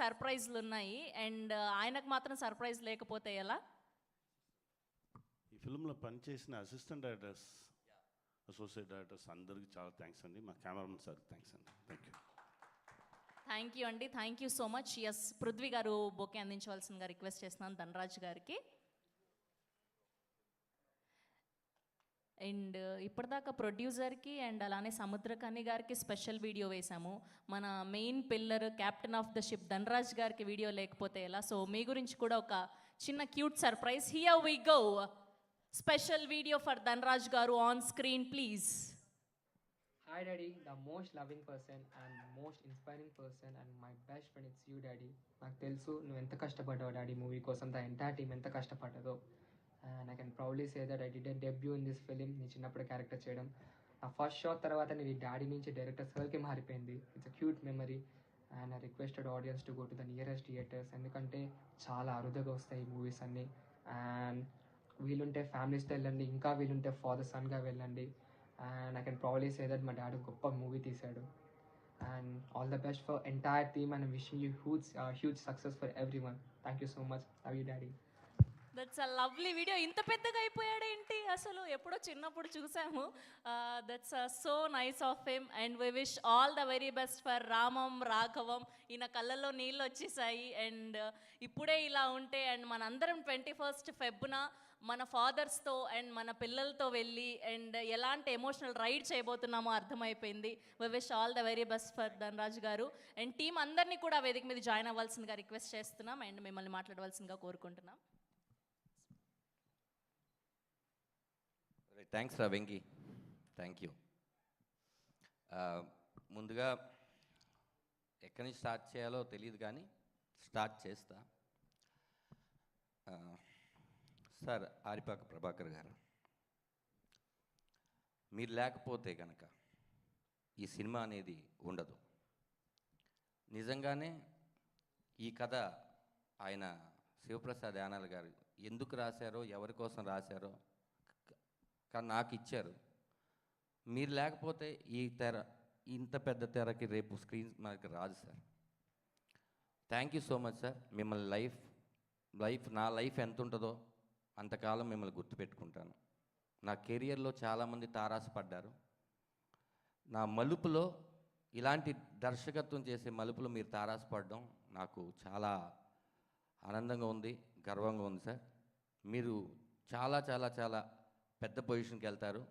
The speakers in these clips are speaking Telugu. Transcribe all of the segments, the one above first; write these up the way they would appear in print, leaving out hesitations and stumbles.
సర్ప్రైజ్లు ఉన్నాయి అండ్ ఆయనకు మాత్రం సర్ప్రైజ్ లేకపోతే ఎలా? ఈ ఫిల్మ్లో పనిచేసిన అసిస్టెంట్ డైరెక్టర్స్, అసోసియేట్ డైరెక్టర్స్ అందరికీ చాలా థ్యాంక్స్ అండి. మా కెమెరామెన్ సార్ థ్యాంక్స్ అండి. థ్యాంక్ యూ అండి. Thank you so much. Yes, Prithvi గారు బొకే అందించవలసిందిగా రిక్వెస్ట్ చేస్తున్నాను ధనరాజ్ గారికి. అండ్ ఇప్పటిదాకా ప్రొడ్యూసర్కి అండ్ అలానే సముద్రకని గారికి స్పెషల్ వీడియో వేశాము. మన main pillar captain of the ship Dhanraj గారికి వీడియో లేకపోతే ఎలా? సో మీ గురించి కూడా ఒక చిన్న cute surprise. Here we go. Special video for Dhanraj garu on screen please. Hi Daddy, the most loving person and most inspiring person and my best friend, it's you Daddy. నాకు తెలుసు నువ్వు ఎంత కష్టపడ్డావు డాడీ మూవీ కోసం, ద ఎంటైర్ టీమ్ ఎంత కష్టపడ్డదో. And I can proudly say that I did a debut in this film. నీ చిన్నప్పుడు క్యారెక్టర్ చేయడం, నా ఫస్ట్ షాట్ తర్వాత నీ డాడీ నుంచి డైరెక్టర్ సర్కి మారిపోయింది. It's a cute memory and I requested audience to go to the nearest theatres, ఎందుకంటే చాలా అరుదుగా వస్తాయి ఈ మూవీస్ అన్నీ. అండ్ వీలుంటే ఫ్యామిలీస్తో వెళ్ళండి, ఇంకా వీలుంటే ఫాదర్ సన్గా వెళ్ళండి. And I can proudly say that my dad goppa movie teesadu. And all the best for entire team and I'm wishing you huge success for everyone. Thank you so much. Love you Daddy. That's a lovely video. ఇంత పెద్దగా అయిపోయాడేంటి అసలు? ఎప్పుడో చిన్నప్పుడు చూసాము. That's so nice of him and we wish all the very best for Ramam Raghavam. ఈయన కళ్ళల్లో నీళ్ళు వచ్చేసాయి అండ్ ఇప్పుడే ఇలా ఉంటే అండ్ మనందరం 21st ఫెబ్రున మన ఫాదర్స్తో అండ్ మన పిల్లలతో వెళ్ళి అండ్ ఎలాంటి ఎమోషనల్ రైడ్ చేయబోతున్నామో అర్థమైపోయింది. We wish all the very best for Dhanraj గారు అండ్ టీం అందరినీ కూడా వేదిక మీద జాయిన్ అవ్వాల్సిందిగా రిక్వెస్ట్ చేస్తున్నాం అండ్ మిమ్మల్ని మాట్లాడవలసిందిగా కోరుకుంటున్నాం. థ్యాంక్స్ రా వెంకీ, థ్యాంక్ యూ. ముందుగా ఎక్కడి నుంచి స్టార్ట్ చేయాలో తెలియదు కానీ స్టార్ట్ చేస్తా. సార్ ఆరిపాక ప్రభాకర్ గారు, మీరు లేకపోతే కనుక ఈ సినిమా అనేది ఉండదు. నిజంగానే ఈ కథ ఆయన శివప్రసాద్ యానాల్ గారు ఎందుకు రాశారో, ఎవరి కోసం రాశారో కానీ నాకు ఇచ్చారు. మీరు లేకపోతే ఈ తెర, ఇంత పెద్ద తెరకి రేపు స్క్రీన్ మనకి రాదు sir. Thank you so much sir. మిమ్మల్ని నా లైఫ్ ఎంత ఉంటుందో అంతకాలం మిమ్మల్ని గుర్తుపెట్టుకుంటాను. నా కెరియర్లో చాలామంది తారాసపడ్డారు. నా మలుపులో ఇలాంటి దర్శకత్వం చేసే మలుపులో మీరు తారాసపడడం నాకు చాలా ఆనందంగా ఉంది, గర్వంగా ఉంది సార్. మీరు చాలా చాలా చాలా పెద్ద పొజిషన్కి వెళ్తారు.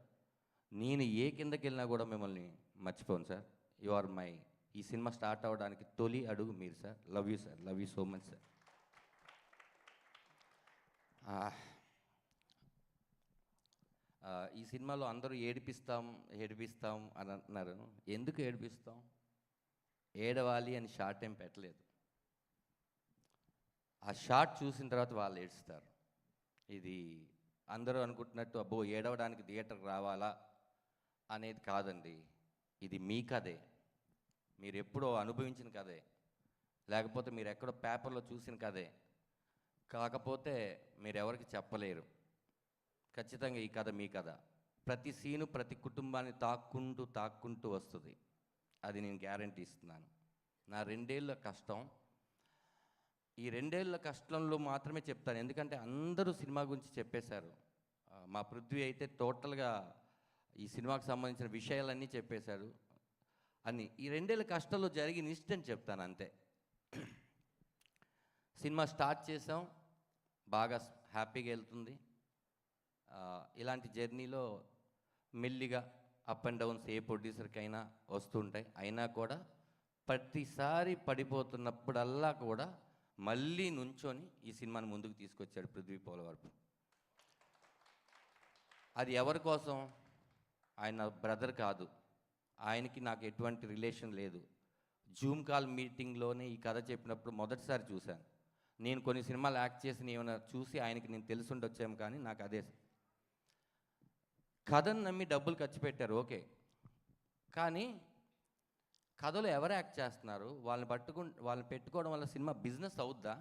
నేను ఏ కిందకి వెళ్ళినా కూడా మిమ్మల్ని మర్చిపోను సార్. యు ఆర్ మై, ఈ సినిమా స్టార్ట్ అవ్వడానికి తొలి అడుగు మీరు sir. Love you sir, love you so much sir. ఈ సినిమాలో అందరూ ఏడిపిస్తాం అని అంటున్నారు. ఎందుకు ఏడిపిస్తాం? ఏడవాలి అని షార్ట్ ఏం పెట్టలేదు. ఆ షార్ట్ చూసిన తర్వాత వాళ్ళు ఏడుస్తారు. ఇది అందరూ అనుకుంటున్నట్టు అబ్బో ఏడవడానికి థియేటర్కి రావాలా అనేది కాదండి. ఇది మీ కథే, మీరు ఎప్పుడో అనుభవించిన కథే, లేకపోతే మీరు ఎక్కడో పేపర్లో చూసిన కథే. కాకపోతే మీరు ఎవరికి చెప్పలేరు. ఖచ్చితంగా ఈ కథ మీ కథ. ప్రతి సీను ప్రతి కుటుంబాన్ని తాక్కుంటూ వస్తుంది. అది నేను గ్యారంటీ ఇస్తున్నాను. నా 2 ఏళ్ళ కష్టం, ఈ 2 ఏళ్ళ కష్టంలో మాత్రమే చెప్తాను. ఎందుకంటే అందరూ సినిమా గురించి చెప్పేశారు. మా పృథ్వీ అయితే టోటల్గా ఈ సినిమాకి సంబంధించిన విషయాలన్నీ చెప్పేశారు. ఈ 2 ఏళ్ళ కష్టంలో జరిగిన ఇన్సిడెంట్ చెప్తాను అంతే. సినిమా స్టార్ట్ చేసాం, బాగా హ్యాపీగా వెళ్తుంది. ఇలాంటి జర్నీలో మెల్లిగా అప్ అండ్ డౌన్స్ ఏ ప్రొడ్యూసర్కైనా వస్తుంటాయి. అయినా కూడా ప్రతిసారి పడిపోతున్నప్పుడల్లా కూడా మళ్ళీ నుంచొని ఈ సినిమాని ముందుకు తీసుకొచ్చాడు పృథ్వీ పోలవరపు. అది ఎవరి కోసం? ఆయన బ్రదర్ కాదు, ఆయనకి నాకు ఎటువంటి రిలేషన్ లేదు. జూమ్ కాల్ మీటింగ్లోనే ఈ కథ చెప్పినప్పుడు మొదటిసారి చూశాను. నేను కొన్ని సినిమాలు యాక్ట్ చేసి ఏమైనా చూసి ఆయనకి నేను తెలుసుండొచ్చాము, కానీ నాకు అదే కథను నమ్మి డబ్బులు ఖర్చు పెట్టారు ఓకే, కానీ కథలో ఎవరు యాక్ట్ చేస్తున్నారు? వాళ్ళని పెట్టుకోవడం వల్ల సినిమా బిజినెస్ అవుద్దా?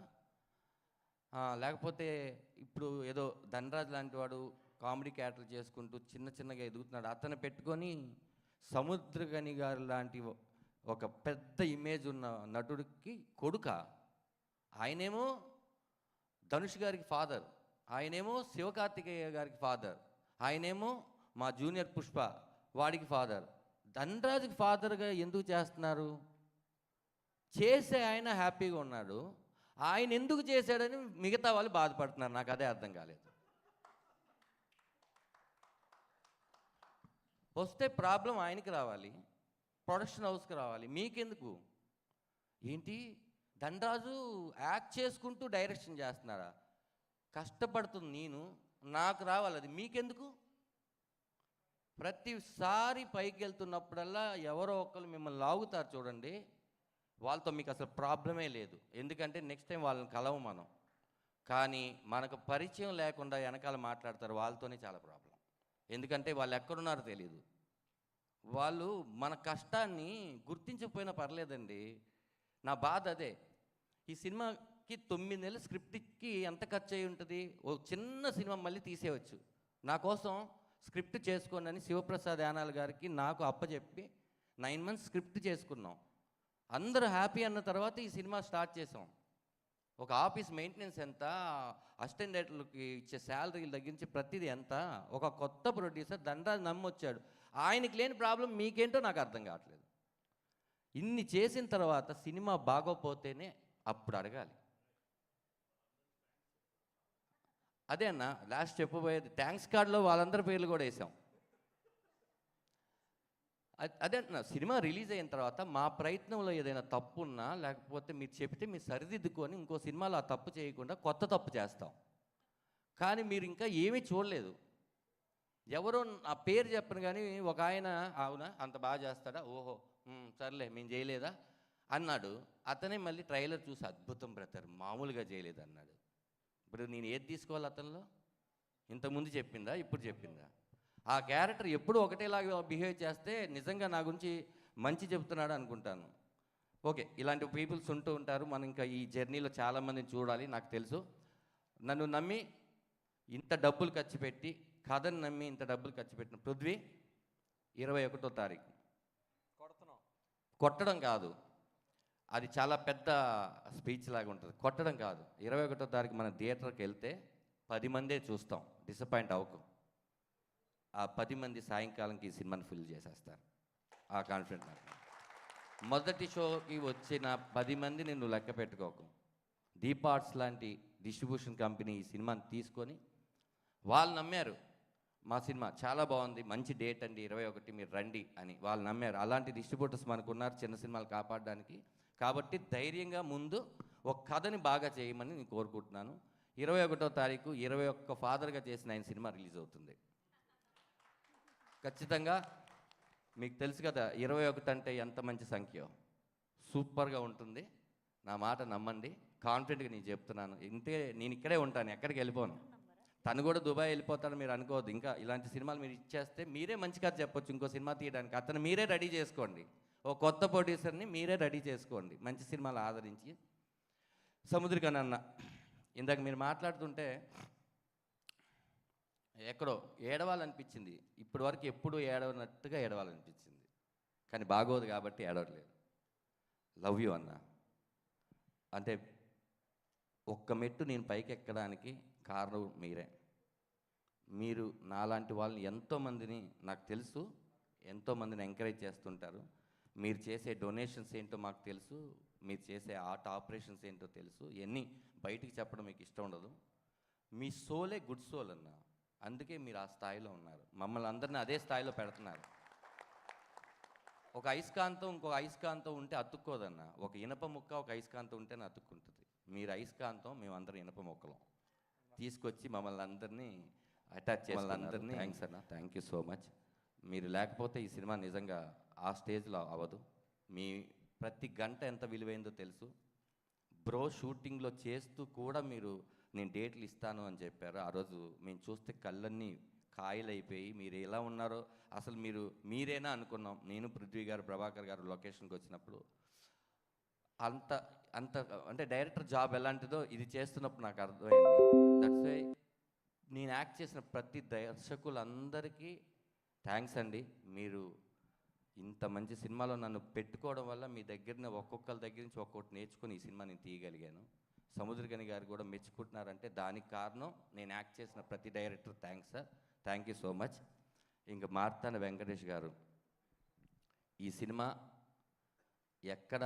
లేకపోతే ఇప్పుడు ఏదో ధనరాజ్ లాంటి వాడు కామెడీ క్యారెక్టర్ చేసుకుంటూ చిన్నగా ఎదుగుతున్నాడు, అతను పెట్టుకొని సముద్రగని గారు లాంటి ఒక పెద్ద ఇమేజ్ ఉన్న నటుడికి కొడుక. ఆయనేమో ధనుష్ గారికి ఫాదర్, ఆయనేమో శివకార్తికేయ గారికి ఫాదర్, ఆయనేమో మా జూనియర్ పుష్ప వాడికి ఫాదర్. ధనరాజుకి ఫాదర్గా ఎందుకు చేస్తున్నారు? చేసే ఆయన హ్యాపీగా ఉన్నాడు, ఆయన ఎందుకు చేశాడని మిగతా వాళ్ళు బాధపడుతున్నారు. నాకు అదే అర్థం కాలేదు. వస్తే ప్రాబ్లం ఆయనకి రావాలి, ప్రొడక్షన్ హౌస్కి రావాలి, మీకెందుకు? ఏంటి ధనరాజు యాక్ట్ చేసుకుంటూ డైరెక్షన్ చేస్తున్నారా? కష్టపడుతుంది నేను, నాకు రావాలి, అది మీకెందుకు? ప్రతిసారి పైకి వెళ్తున్నప్పుడల్లా ఎవరో ఒకరు మిమ్మల్ని లాగుతారు చూడండి, వాళ్ళతో మీకు అసలు ప్రాబ్లమే లేదు. ఎందుకంటే నెక్స్ట్ టైం వాళ్ళని కలవం మనం. కానీ మనకు పరిచయం లేకుండా వెనకాల మాట్లాడతారు, వాళ్ళతోనే చాలా ప్రాబ్లం. ఎందుకంటే వాళ్ళు ఎక్కడున్నారో తెలియదు. వాళ్ళు మన కష్టాన్ని గుర్తించకపోయినా పర్లేదండి. నా బాధ అదే. ఈ సినిమాకి 9 నెలల స్క్రిప్ట్కి ఎంత ఖర్చు అయి ఉంటుంది? ఓ చిన్న సినిమా మళ్ళీ తీసేయవచ్చు. నా కోసం స్క్రిప్ట్ చేసుకోండి అని శివప్రసాద్ యానాల్ గారికి నాకు అప్పచెప్పి 9 మంత్స్ స్క్రిప్ట్ చేసుకున్నాం. అందరూ హ్యాపీ అన్న తర్వాత ఈ సినిమా స్టార్ట్ చేసాం. ఒక ఆఫీస్ మెయింటెనెన్స్ ఎంత, అసిస్టెంట్ డైరెక్టర్లకి ఇచ్చే శాలరీలు తగ్గించి ప్రతిదీ ఎంత. ఒక కొత్త ప్రొడ్యూసర్ ధనరాజు నమ్మొచ్చాడు. ఆయనకి లేని ప్రాబ్లం మీకేంటో నాకు అర్థం కావట్లేదు. ఇన్ని చేసిన తర్వాత సినిమా బాగోపోతేనే అప్పుడు అడగాలి. అదే అన్న లాస్ట్ చెప్పబోయేది. థ్యాంక్స్ కార్డులో వాళ్ళందరి పేర్లు కూడా వేసాం. అదే అంటున్నా, సినిమా రిలీజ్ అయిన తర్వాత మా ప్రయత్నంలో ఏదైనా తప్పు ఉన్నా లేకపోతే మీరు చెప్తే మీరు సరిదిద్దుకొని ఇంకో సినిమాలో ఆ తప్పు చేయకుండా కొత్త తప్పు చేస్తాం. కానీ మీరు ఇంకా ఏమీ చూడలేదు. ఎవరో ఆ పేరు చెప్పను కానీ ఒక ఆయన అవునా అంత బాగా చేస్తాడా, ఓహో సర్లే మేము చేయలేదా అన్నాడు. అతనే మళ్ళీ ట్రైలర్ చూసి అద్భుతం బ్రదర్ మామూలుగా చేయలేదు అన్నాడు. ఇప్పుడు నేను ఏది తీసుకోవాలి అతనిలో? ఇంతకుముందు చెప్పిందా, ఇప్పుడు చెప్పిందా? ఆ క్యారెక్టర్ ఎప్పుడు ఒకటేలాగా బిహేవ్ చేస్తే నిజంగా నా గురించి మంచి చెప్తున్నాడు అనుకుంటాను. ఓకే, ఇలాంటి పీపుల్స్ ఉంటూ ఉంటారు. మనం ఇంకా ఈ జర్నీలో చాలామందిని చూడాలి. నాకు తెలుసు, నన్ను నమ్మి ఇంత డబ్బులు ఖర్చు పెట్టి, కథను నమ్మి ఇంత డబ్బులు ఖర్చు పెట్టిన పృథ్వీ 21వ తారీఖు కొట్టడం కాదు, అది చాలా పెద్ద స్పీచ్ లాగా ఉంటుంది. కొట్టడం కాదు, 21వ తారీఖు మన థియేటర్కి వెళ్తే 10 మందే చూస్తాం, డిసప్పాయింట్ అవ్వకు. ఆ 10 మంది సాయంకాలంకి ఈ సినిమాని ఫిల్ చేసేస్తారు. ఆ కాన్ఫిడెంట్ నాకు. మొదటి షోకి వచ్చిన 10 మంది నువ్వు లెక్క పెట్టుకోకు. దీప్ ఆర్ట్స్ లాంటి డిస్ట్రిబ్యూషన్ కంపెనీ ఈ సినిమాని తీసుకొని వాళ్ళు నమ్మారు, మా సినిమా చాలా బాగుంది, మంచి డేట్ అండి 21 మీరు రండి అని వాళ్ళు నమ్మారు. అలాంటి డిస్ట్రిబ్యూటర్స్ మనకు ఉన్నారు చిన్న సినిమాలు కాపాడడానికి. కాబట్టి ధైర్యంగా ముందు ఒక కథని బాగా చేయమని నేను కోరుకుంటున్నాను. 21వ తారీఖు 21 ఫాదర్గా చేసిన ఆయన సినిమా రిలీజ్ అవుతుంది. ఖచ్చితంగా మీకు తెలుసు కదా 21 అంటే ఎంత మంచి సంఖ్య, సూపర్గా ఉంటుంది. నా మాట నమ్మండి, కాన్ఫిడెంట్గా నేను చెప్తున్నాను. ఇంతే, నేను ఇక్కడే ఉంటాను, ఎక్కడికి వెళ్ళిపోను. తను కూడా దుబాయ్ వెళ్ళిపోతాడు మీరు అనుకోవద్దు. ఇంకా ఇలాంటి సినిమాలు మీరు ఇచ్చేస్తే మీరే మంచి కథ చెప్పొచ్చు ఇంకో సినిమా తీయడానికి. అతను మీరే రెడీ చేసుకోండి, ఓ కొత్త ప్రొడ్యూసర్ని మీరే రెడీ చేసుకోండి, మంచి సినిమాలు ఆదరించి. సముద్రికన్ అన్న ఇందాక మీరు మాట్లాడుతుంటే ఎక్కడో ఏడవాలనిపించింది. ఇప్పటి వరకు ఎప్పుడూ ఏడవనట్టుగా ఏడవాలనిపించింది, కానీ బాగోదు కాబట్టి ఏడవట్లేదు. లవ్ యూ అన్న. అంటే ఒక్క మెట్టు నేను పైకి ఎక్కడానికి కారణం మీరే. మీరు నాలాంటి వాళ్ళని ఎంతోమందిని, నాకు తెలుసు, ఎంతోమందిని ఎంకరేజ్ చేస్తుంటారు. మీరు చేసే డొనేషన్స్ ఏంటో మాకు తెలుసు, మీరు చేసే ఆర్ట్ ఆపరేషన్స్ ఏంటో తెలుసు. ఇవన్నీ బయటికి చెప్పడం మీకు ఇష్టం ఉండదు. మీ సోలే గుడ్ సోల్ అన్న, అందుకే మీరు ఆ స్థాయిలో ఉన్నారు. మమ్మల్ని అందరినీ అదే స్థాయిలో పెడుతున్నారు. ఒక అయస్కాంతం ఇంకొక అయస్కాంతం ఉంటే అతుక్కోదన్న. ఒక ఇనప ముక్క ఒక అయస్కాంతం ఉంటేనే అతుక్కుంటుంది. మీరు అయస్కాంతం, మేమందరం ఇనప ముక్కలం. తీసుకొచ్చి మమ్మల్ని అందరినీ అటాచ్ చేసి అందరినీ. థ్యాంక్స్ అన్న, థ్యాంక్ యూ సో మచ్. మీరు లేకపోతే ఈ సినిమా నిజంగా ఆ స్టేజ్లో అవ్వదు. మీ ప్రతి గంట ఎంత విలువైందో తెలుసు. బ్రో షూటింగ్లో చేస్తూ కూడా మీరు నేను డేట్లు ఇస్తాను అని చెప్పారు. ఆ రోజు మేము చూస్తే కళ్ళన్నీ కాయలైపోయి మీరు ఎలా ఉన్నారో అసలు మీరేనా అనుకున్నాం. నేను, పృథ్వీ గారు, ప్రభాకర్ గారు లొకేషన్కి వచ్చినప్పుడు అంత అంత అంటే డైరెక్టర్ జాబ్ ఎలాంటిదో ఇది చేస్తున్నప్పుడు నాకు అర్థమైంది. దట్స్ వై నేను యాక్ట్ చేసిన ప్రతి దర్శకులందరికీ థ్యాంక్స్ అండి. మీరు ఇంత మంచి సినిమాలో నన్ను పెట్టుకోవడం వల్ల మీ దగ్గర ఒక్కొక్కరి దగ్గర నుంచి ఒక్కొక్కటి నేర్చుకొని ఈ సినిమా నేను తీయగలిగాను. సముద్రగని గారు కూడా మెచ్చుకుంటున్నారంటే దానికి కారణం నేను యాక్ట్ చేసిన ప్రతి director. Thanks sir, thank you so much. ఇంకా మార్తాండ వెంకటేష్ గారు, ఈ సినిమా ఎక్కడ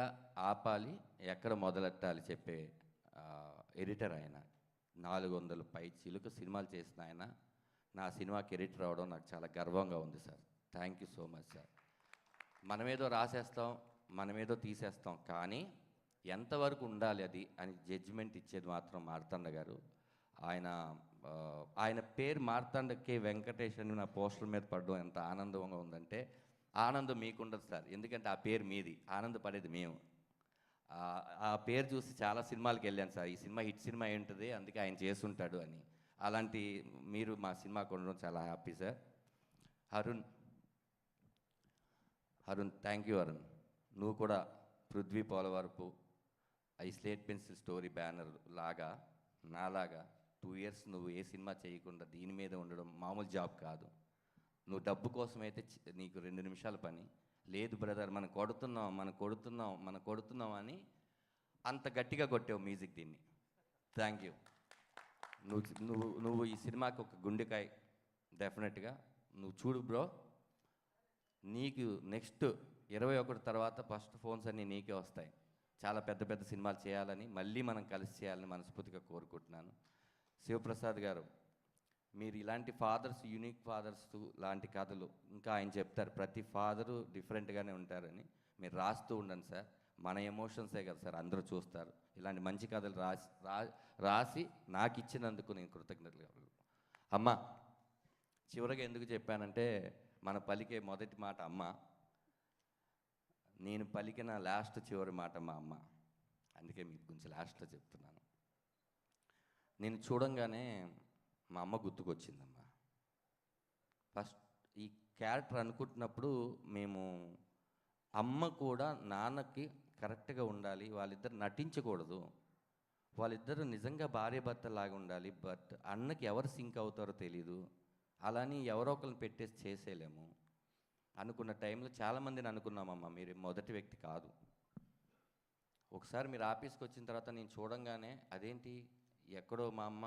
ఆపాలి ఎక్కడ మొదలెట్టాలి చెప్పే ఎడిటర్ ఆయన. 400 పై చిలుకు సినిమాలు చేసిన ఆయన నా సినిమాకి ఎడిటర్ అవడం నాకు చాలా గర్వంగా ఉంది sir. Thank you so much sir. మనమేదో రాసేస్తాం, మనమేదో తీసేస్తాం, కానీ ఎంతవరకు ఉండాలి అది అని జడ్జిమెంట్ ఇచ్చేది మాత్రం మార్తాండ గారు. ఆయన పేరు మార్తాండ కే వెంకటేష్ అని నా పోస్టర్ మీద పడడం ఎంత ఆనందంగా ఉందంటే, ఆనందం మీకుండదు సార్, ఎందుకంటే ఆ పేరు మీది, ఆనందపడేది మేము. ఆ పేరు చూసి చాలా సినిమాలకు వెళ్ళాను సార్, ఈ సినిమా హిట్ సినిమా ఏంటిది అందుకే ఆయన చేసుంటాడు అని. అలాంటి మీరు మా సినిమాకు ఉండడం చాలా happy sir. Arun thank you Arun. నువ్వు కూడా Prithvi Polavarapu I slate pencil story banner లాగా నాలాగా 2 years నువ్వు ఏ సినిమా చేయకుండా దీని మీద ఉండడం మామూలు జాబ్ కాదు. నువ్వు డబ్బు కోసమైతే నీకు 2 నిమిషాల పని లేదు బ్రదర్, మనం కొడుతున్నాం అని అంత గట్టిగా కొట్టావు మ్యూజిక్ దీన్ని. Thank you. నువ్వు ఈ సినిమాకి ఒక గుండెకాయ డెఫినెట్గా. నువ్వు చూడు బ్రో, నీకు నెక్స్ట్ 21 తర్వాత ఫస్ట్ ఫోన్స్ అన్నీ నీకే వస్తాయి. చాలా పెద్ద పెద్ద సినిమాలు చేయాలని, మళ్ళీ మనం కలిసి చేయాలని మనస్ఫూర్తిగా కోరుకుంటున్నాను. శివప్రసాద్ గారు, మీరు ఇలాంటి ఫాదర్స్, యూనిక్ ఫాదర్స్ లాంటి కథలు ఇంకా ఆయన చెప్తారు, ప్రతి ఫాదరు డిఫరెంట్గానే ఉంటారని. మీరు రాస్తూ ఉండండి సార్, మన ఎమోషన్సే కదా సార్ అందరూ చూస్తారు. ఇలాంటి మంచి కథలు రాసి నాకు ఇచ్చినందుకు నేను కృతజ్ఞతలు. అమ్మ, చివరిగా ఎందుకు చెప్పానంటే, మన పలికే మొదటి మాట అమ్మ, నేను పలికిన చివరి మాట మా అమ్మ. అందుకే మీకు గురించి లాస్ట్లో చెప్తున్నాను. నేను చూడంగానే మా అమ్మ గుర్తుకొచ్చిందమ్మా. ఫస్ట్ ఈ క్యారెక్టర్ అనుకుంటున్నప్పుడు మేము అమ్మ కూడా నాన్నకి కరెక్ట్గా ఉండాలి, వాళ్ళిద్దరు నటించకూడదు, వాళ్ళిద్దరూ నిజంగా భార్య భర్తలాగా ఉండాలి, బట్ అన్నకి ఎవరు సింక్ అవుతారో తెలీదు, అలాని ఎవరో ఒకరిని పెట్టేసి చేసేయలేము అనుకున్న టైంలో చాలామందిని అనుకున్నామమ్మా, మీరు మొదటి వ్యక్తి కాదు. ఒకసారి మీరు ఆఫీస్కి వచ్చిన తర్వాత నేను చూడంగానే అదేంటి ఎక్కడో మా అమ్మ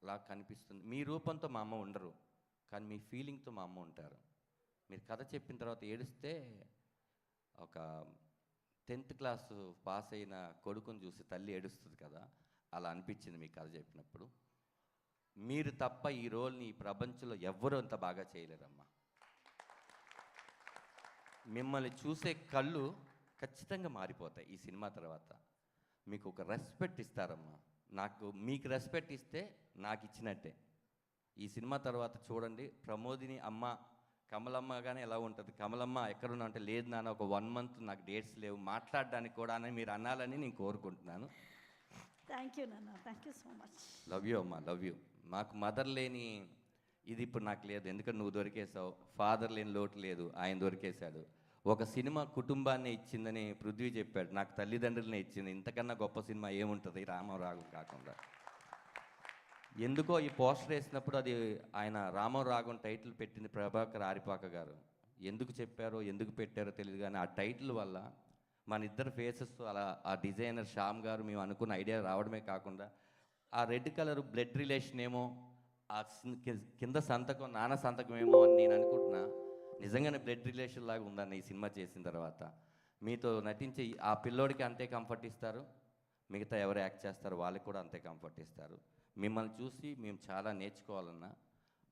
లాగా కనిపిస్తుంది. మీ రూపంతో మా అమ్మ ఉండరు, కానీ మీ ఫీలింగ్తో మా అమ్మ ఉంటారు. మీరు కథ చెప్పిన తర్వాత ఏడిస్తే ఒక 10th క్లాస్ పాస్ అయిన కొడుకుని చూసి తల్లి ఏడుస్తుంది కదా, అలా అనిపించింది మీ కథ చెప్పినప్పుడు. మీరు తప్ప ఈ రోల్ని ఈ ప్రపంచంలో ఎవ్వరూ అంత బాగా చేయలేరమ్మా. మిమ్మల్ని చూసే కళ్ళు ఖచ్చితంగా మారిపోతాయి ఈ సినిమా తర్వాత. మీకు ఒక రెస్పెక్ట్ ఇస్తారమ్మా. మీకు రెస్పెక్ట్ ఇస్తే నాకు ఇచ్చినట్టే. ఈ సినిమా తర్వాత చూడండి, ప్రమోదిని అమ్మ కమలమ్మగానే ఎలా ఉంటుంది, కమలమ్మ ఎక్కడున్నా అంటే, లేదు నాన్న ఒక 1 month నాకు డేట్స్ లేవు మాట్లాడడానికి కూడా అని మీరు అనాలని నేను కోరుకుంటున్నాను. థ్యాంక్ యూ నాన్న, thank you so much. Love you అమ్మా, లవ్ యూ. మాకు మదర్ లేని ఇది ఇప్పుడు నాకు లేదు, ఎందుకంటే నువ్వు దొరికేసావు. ఫాదర్ లేని లోటు లేదు, ఆయన దొరికేశాడు. ఒక సినిమా కుటుంబాన్ని ఇచ్చిందని పృథ్వీ చెప్పాడు, నాకు తల్లిదండ్రులనే ఇచ్చింది. ఇంతకన్నా గొప్ప సినిమా ఏముంటుంది రామరాగం కాకుండా. ఎందుకో ఈ పోస్టర్ వేసినప్పుడు అది ఆయన రామరాగం టైటిల్ పెట్టింది ప్రభాకర్ ఆరిపాక గారు. ఎందుకు చెప్పారో ఎందుకు పెట్టారో తెలియదు, కానీ ఆ టైటిల్ వల్ల మన ఇద్దరు ఫేసెస్ అలా, ఆ డిజైనర్ శ్యామ్ గారు మేము అనుకున్న ఐడియా రావడమే కాకుండా, ఆ రెడ్ కలర్ బ్లడ్ రిలేషన్ ఏమో, ఆ కింద సంతకం నాన్న సంతకం ఏమో అని నేను అనుకుంటున్నా. నిజంగానే బ్లడ్ రిలేషన్ లాగా ఉందన్న ఈ సినిమా చేసిన తర్వాత. మీతో నటించి ఆ పిల్లోడికి అంతే కంఫర్ట్ ఇస్తారు, మిగతా ఎవరు యాక్ట్ చేస్తారో వాళ్ళకి కూడా అంతే కంఫర్ట్ ఇస్తారు. మిమ్మల్ని చూసి మేము చాలా నేర్చుకోవాలన్నా.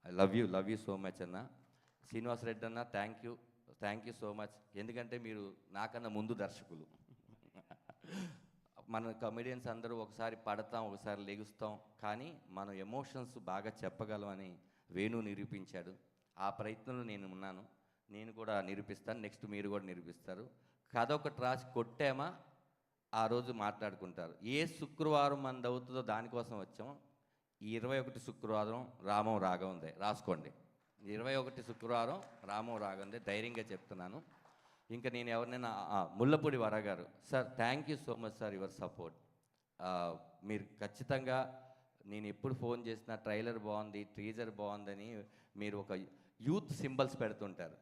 I love you so much అన్న. శ్రీనివాస్ రెడ్డి అన్న, థ్యాంక్ యూ సో మచ్. ఎందుకంటే మీరు నాకన్నా ముందు దర్శకులు. మన కమెడియన్స్ అందరూ ఒకసారి పడతాం, ఒకసారి లెగుస్తాం, కానీ మనం ఎమోషన్స్ బాగా చెప్పగలమని వేణు నిరూపించాడు. ఆ ప్రయత్నంలో నేను ఉన్నాను, నేను కూడా నిరూపిస్తాను. నెక్స్ట్ మీరు కూడా నిరూపిస్తారు. కథ ఒకటి రాసి కొట్టామా ఆ రోజు మాట్లాడుకుంటారు. ఏ శుక్రవారం మనది అవుతుందో దానికోసం వచ్చాం. ఈ 21 శుక్రవారం రామం రాఘవందే రాసుకోండి. 21 శుక్రవారం రామం రాఘవందే, ధైర్యంగా చెప్తున్నాను. ఇంకా నేను ఎవరినైనా ముల్లపూడి వర గారు, sir thank you so much sir, your support. మీరు ఖచ్చితంగా నేను ఎప్పుడు ఫోన్ చేసినా ట్రైలర్ బాగుంది, టీజర్ బాగుందని మీరు ఒక యూత్ సింబల్స్ పెడుతుంటారు.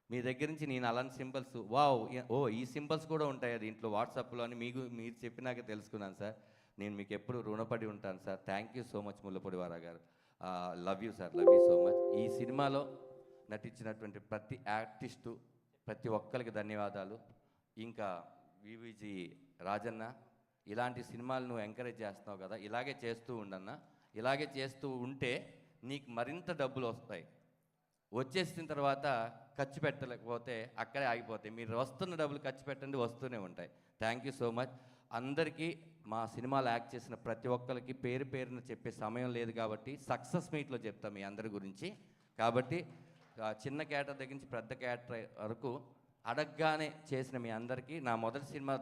మీ దగ్గర నుంచి నేను అలాంటి సింబల్స్ వావ్ ఓ ఈ సింబల్స్ కూడా ఉంటాయి దీంట్లో వాట్సాప్లో అని మీరు చెప్పినాక తెలుసుకున్నాను సార్. నేను మీకు ఎప్పుడు రుణపడి ఉంటాను sir. Thank you so much Mullapudi వారా గారు. Love you sir, love you so much. ఈ సినిమాలో నటించినటువంటి ప్రతి ఆర్టిస్టు ప్రతి ఒక్కరికి ధన్యవాదాలు. ఇంకా వివిజి రాజన్న, ఇలాంటి సినిమాలు నువ్వు ఎంకరేజ్ చేస్తున్నావు కదా, ఇలాగే చేస్తూ ఉండన్నా. ఇలాగే చేస్తూ ఉంటే నీకు మరింత డబ్బులు వస్తాయి. వచ్చేసిన తర్వాత ఖర్చు పెట్టలేకపోతే అక్కడే ఆగిపోతాయి. మీరు వస్తున్న డబ్బులు ఖర్చు పెట్టండి, వస్తూనే ఉంటాయి. థ్యాంక్ యూ సో మచ్ అందరికీ. మా సినిమాలో యాక్ట్ చేసిన ప్రతి ఒక్కరికి పేరు పేరున చెప్పే సమయం లేదు కాబట్టి సక్సెస్ మీట్లో చెప్తాం మీ అందరి గురించి. కాబట్టి చిన్న క్యారెక్టర్ దగ్గర నుంచి పెద్ద క్యారెక్టర్ వరకు అడగగానే చేసిన మీ అందరికీ నా మొదటి సినిమా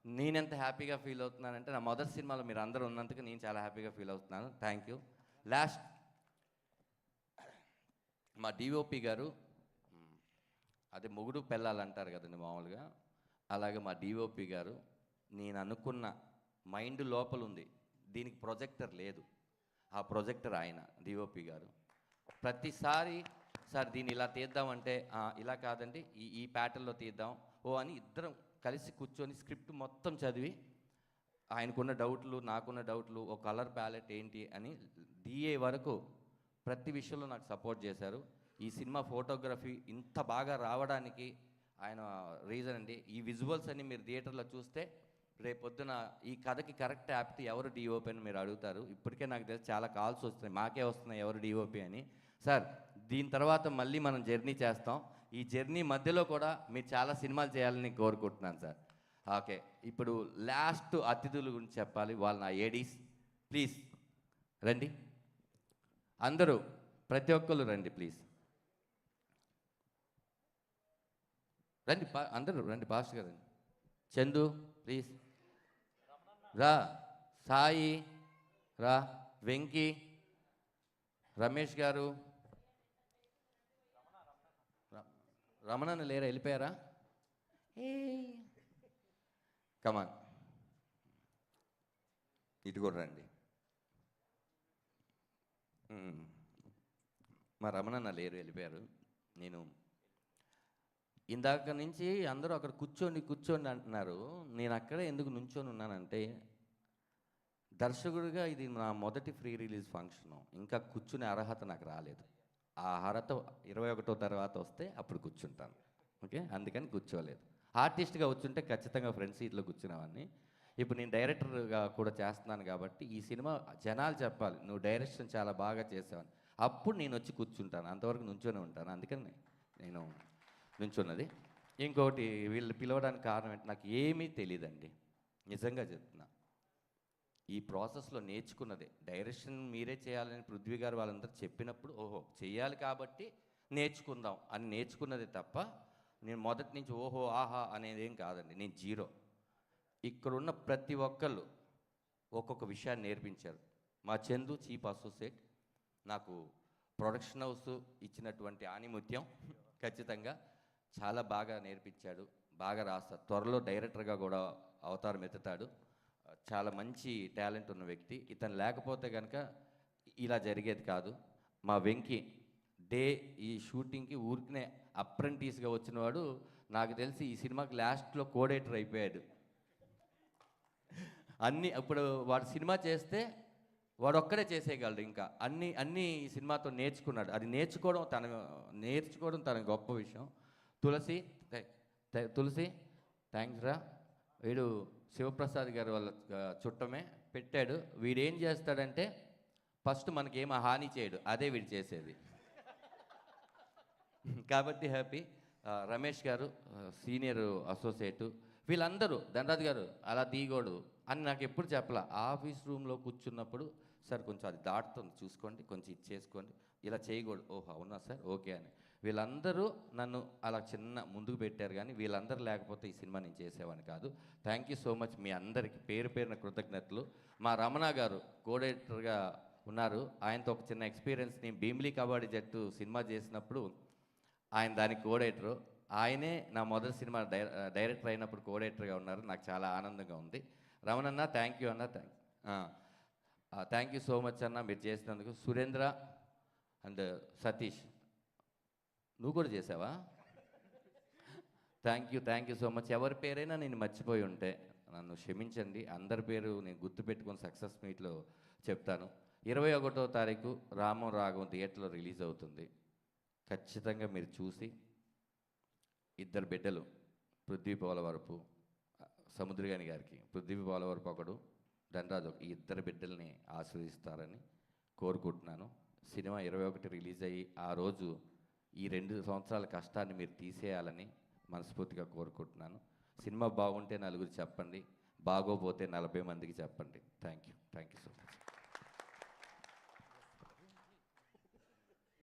నేనెంత హ్యాపీగా ఫీల్ అవుతున్నానంటే నా మొదటి సినిమాలో మీరు అందరూ ఉన్నందుకు నేను చాలా హ్యాపీగా ఫీల్ అవుతున్నాను. Thank you. లాస్ట్ మా డిఓపి గారు, అదే మొగుడు పెళ్ళాలి అంటారు కదండి మామూలుగా, అలాగే మా డిఓపి గారు నేను అనుకున్న మైండ్ లోపల ఉంది, దీనికి ప్రొజెక్టర్ లేదు, ఆ ప్రొజెక్టర్ ఆయన డిఓపి గారు. ప్రతిసారి సార్ దీన్ని ఇలా తీద్దామంటే ఇలా కాదండి ఈ ప్యాటర్న్లో తీద్దాం ఓ అని ఇద్దరం కలిసి కూర్చొని స్క్రిప్ట్ మొత్తం చదివి ఆయనకున్న డౌట్లు నాకున్న డౌట్లు ఓ కలర్ ప్యాలెట్ ఏంటి అని డిఏ వరకు ప్రతి విషయంలో నాకు సపోర్ట్ చేశారు. ఈ సినిమా ఫోటోగ్రఫీ ఇంత బాగా రావడానికి ఆయన రీజన్ అండి. ఈ విజువల్స్ అన్ని మీరు థియేటర్లో చూస్తే రేపొద్దున ఈ కథకి కరెక్ట్ యాప్ట్ ఎవరు డిఓపి అని మీరు అడుగుతారు. ఇప్పటికే నాకు తెలిసి చాలా కాల్స్ వస్తున్నాయి, మాకే వస్తున్నాయి ఎవరు డిఓపి అని. సార్ దీని తర్వాత మళ్ళీ మనం జర్నీ చేస్తాం. ఈ జర్నీ మధ్యలో కూడా మీరు చాలా సినిమాలు చేయాలని కోరుకుంటున్నాను సార్. ఓకే, ఇప్పుడు లాస్ట్ అతిథుల గురించి చెప్పాలి. వాళ్ళు నా ఏడీస్. ప్లీజ్ రండి అందరూ, ప్రతి ఒక్కరు రండి ప్లీజ్. రండి అందరూ రండి, పాస్ట్గా రండి. చందు ప్లీజ్ రా, సాయి రా, వెంకీ, రమేష్ గారు, రమణన్న లేరా, వెళ్ళిపోయారా? కమాన్ ఇటు కూడా రండి. మా రమణన్న లేరు, వెళ్ళిపోయారు. నేను ఇందాక నుంచి అందరూ అక్కడ కూర్చోండి అంటున్నారు. నేను అక్కడే ఎందుకు నుంచొని ఉన్నానంటే దర్శకుడిగా ఇది నా మొదటి ఫ్రీ రిలీజ్ ఫంక్షను. ఇంకా కూర్చునే అర్హత నాకు రాలేదు. ఆ అర్హత 21వ తర్వాత వస్తే అప్పుడు కూర్చుంటాను. ఓకే, అందుకని కూర్చోలేదు. ఆర్టిస్ట్గా వచ్చుంటే ఖచ్చితంగా ఫ్రంట్ సీట్లో కూర్చునేవాడిని. ఇప్పుడు నేను డైరెక్టర్గా కూడా చేస్తున్నాను కాబట్టి ఈ సినిమా జనాలు చెప్పాలి నువ్వు డైరెక్షన్ చాలా బాగా చేసావని, అప్పుడు నేను వచ్చి కూర్చుంటాను. అంతవరకు నుంచొని ఉంటాను. అందుకని నేను నుంచున్నది. ఇంకోటి వీళ్ళు పిలవడానికి కారణం ఏంటి, నాకు ఏమీ తెలియదండి, నిజంగా చెప్తున్నా. ఈ ప్రాసెస్లో నేర్చుకున్నదే. డైరెక్షన్ మీరే చేయాలని పృథ్వీ గారు వాళ్ళందరూ చెప్పినప్పుడు ఓహో చెయ్యాలి కాబట్టి నేర్చుకుందాం అని నేర్చుకున్నదే తప్ప నేను మొదటి నుంచి ఓహో ఆహా అనేది ఏం కాదండి. నేను జీరో. ఇక్కడున్న ప్రతి ఒక్కళ్ళు ఒక్కొక్క విషయాన్ని నేర్పించారు. మా చందు చీఫ్ అసోసియేట్ నాకు ప్రొడక్షన్ హౌస్ ఇచ్చినటువంటి ఆనిముత్యం ఖచ్చితంగా చాలా బాగా నేర్పించాడు. బాగా రాస్తాడు, త్వరలో డైరెక్టర్గా కూడా అవతారం ఎత్తుతాడు. చాలా మంచి టాలెంట్ ఉన్న వ్యక్తి. ఇతను లేకపోతే కనుక ఇలా జరిగేది కాదు. మా వెంకీ ఈ షూటింగ్కి ఊరికనే అప్రెంటిస్గా వచ్చినవాడు నాకు తెలిసి ఈ సినిమాకి లాస్ట్లో కోడేటర్ అయిపోయాడు. అన్నీ ఇప్పుడు వాడు సినిమా చేస్తే వాడు ఒక్కడే చేసేయగలడు. ఇంకా అన్నీ ఈ సినిమాతో నేర్చుకున్నాడు. అది నేర్చుకోవడం తన గొప్ప విషయం. తులసి థ్యాంక్స్ రా. వీడు శివప్రసాద్ గారు వాళ్ళ చుట్టమే పెట్టాడు. వీడేం చేస్తాడంటే ఫస్ట్ మనకేమో హాని చేయడు, అదే వీడు చేసేది. కాబట్టి హ్యాపీ. రమేష్ గారు సీనియర్ అసోసియేటు, వీళ్ళందరూ ధనరాజ్ గారు అలా దిగోడు అని నాకు ఎప్పుడు చెప్పాల. ఆఫీస్ రూమ్లో కూర్చున్నప్పుడు సార్ కొంచెం అది దాటుతుంది చూసుకోండి, కొంచెం ఇది చేసుకోండి, ఇలా చేయకూడదు. ఓహో అవునా సార్ ఓకే అని వీళ్ళందరూ నన్ను అలా చిన్న ముందుకు పెట్టారు. కానీ వీళ్ళందరూ లేకపోతే ఈ సినిమా నేను చేసేవాడిని కాదు. థ్యాంక్ యూ సో మచ్ మీ అందరికీ పేరు పేరున కృతజ్ఞతలు. మా రమణ గారు కోడైరెక్టర్గా ఉన్నారు. ఆయనతో ఒక చిన్న ఎక్స్పీరియన్స్, నేను భీమిలీ కబడ్డీ జట్టు సినిమా చేసినప్పుడు ఆయన దానికి కోడైరెక్టరు. ఆయనే నా మొదటి సినిమా డైరెక్టర్ అయినప్పుడు కోడైరెక్టర్గా ఉన్నారు. నాకు చాలా ఆనందంగా ఉంది. రమణన్న థ్యాంక్ యూ అన్న, థ్యాంక్ యూ సో మచ్ అన్న మీరు చేసినందుకు. సురేంద్ర అండ్ సతీష్ నువ్వు కూడా చేసావా? Thank you so much. ఎవరి పేరైనా నేను మర్చిపోయి ఉంటే నన్ను క్షమించండి. అందరి పేరు నేను గుర్తుపెట్టుకొని సక్సెస్ మీట్లో చెప్తాను. 21వ తారీఖు రామం రాఘవం థియేటర్లో రిలీజ్ అవుతుంది. ఖచ్చితంగా మీరు చూసి ఇద్దరు బిడ్డలు పృథ్వీ పోలవరపు, సముద్రగాని గారికి పృథ్వీ పోలవరపు ఒకడు, ధనరాజు ఈ ఇద్దరు బిడ్డల్ని ఆశీర్వదిస్తారని కోరుకుంటున్నాను. సినిమా 21 రిలీజ్ అయ్యి ఆ రోజు ఈ 2 సంవత్సరాల కష్టాన్ని మీరు తీసేయాలని మనస్ఫూర్తిగా కోరుకుంటున్నాను. సినిమా బాగుంటే నలుగురు చెప్పండి, బాగోపోతే 40 మందికి చెప్పండి. Thank you so much.